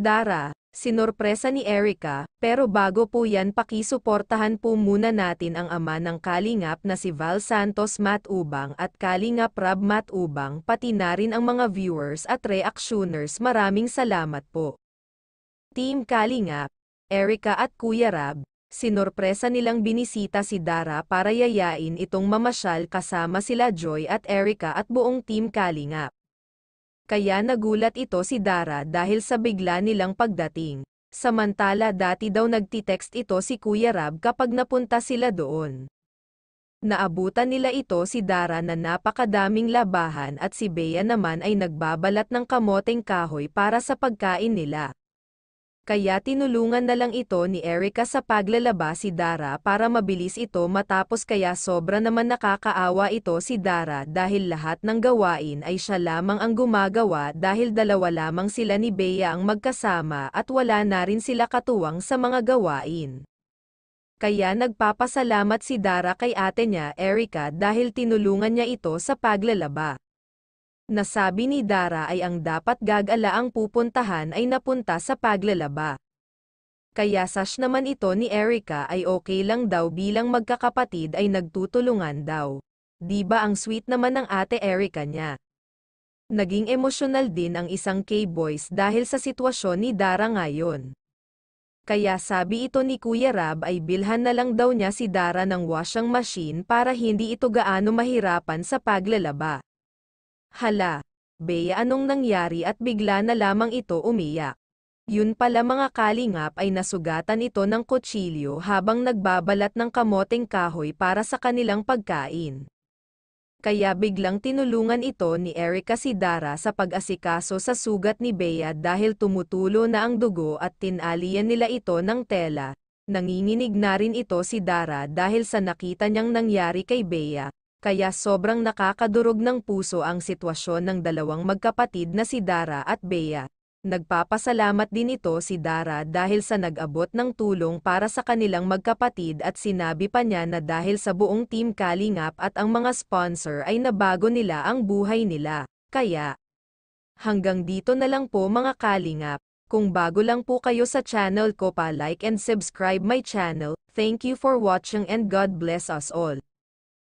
Dara, sinorpresa ni Erica, pero bago po yan pakisuportahan po muna natin ang ama ng Kalingap na si Val Santos Matubang at Kalingap Rab Matubang pati na rin ang mga viewers at reactioners. Maraming salamat po. Team Kalingap, Erica at Kuya Rab, sinorpresa nilang binisita si Dara para yayain itong mamasyal kasama sila Joy at Erica at buong Team Kalingap. Kaya nagulat ito si Dara dahil sa bigla nilang pagdating. Samantala dati daw nagtitext ito si Kuya Rab kapag napunta sila doon. Naabutan nila ito si Dara na napakadaming labahan at si Bea naman ay nagbabalat ng kamoteng kahoy para sa pagkain nila. Kaya tinulungan na lang ito ni Erica sa paglalaba si Dara para mabilis ito matapos kaya sobra naman nakakaawa ito si Dara dahil lahat ng gawain ay siya lamang ang gumagawa dahil dalawa lamang sila ni Bea ang magkasama at wala na rin sila katuwang sa mga gawain. Kaya nagpapasalamat si Dara kay ate niya Erica dahil tinulungan niya ito sa paglalaba. Nasabi ni Dara ay ang dapat gagalaang pupuntahan ay napunta sa paglalaba. Kaya sash naman ito ni Erica ay okay lang daw bilang magkakapatid ay nagtutulungan daw. Di ba ang sweet naman ng ate Erica niya? Naging emosyonal din ang isang K-boys dahil sa sitwasyon ni Dara ngayon. Kaya sabi ito ni Kuya Rab ay bilhan na lang daw niya si Dara ng washing machine para hindi ito gaano mahirapan sa paglalaba. Hala, Bea anong nangyari at bigla na lamang ito umiyak. Yun pala mga Kalingap ay nasugatan ito ng kutsilyo habang nagbabalat ng kamoteng kahoy para sa kanilang pagkain. Kaya biglang tinulungan ito ni Erica si Dara sa pag-asikaso sa sugat ni Bea dahil tumutulo na ang dugo at tinalian nila ito ng tela. Nanginginig na rin ito si Dara dahil sa nakita niyang nangyari kay Bea. Kaya sobrang nakakadurog ng puso ang sitwasyon ng dalawang magkapatid na si Dara at Bea. Nagpapasalamat din ito si Dara dahil sa nag-abot ng tulong para sa kanilang magkapatid at sinabi pa niya na dahil sa buong Team Kalingap at ang mga sponsor ay nabago nila ang buhay nila. Kaya, hanggang dito na lang po mga Kalingap. Kung bago lang po kayo sa channel ko pa like and subscribe my channel. Thank you for watching and God bless us all.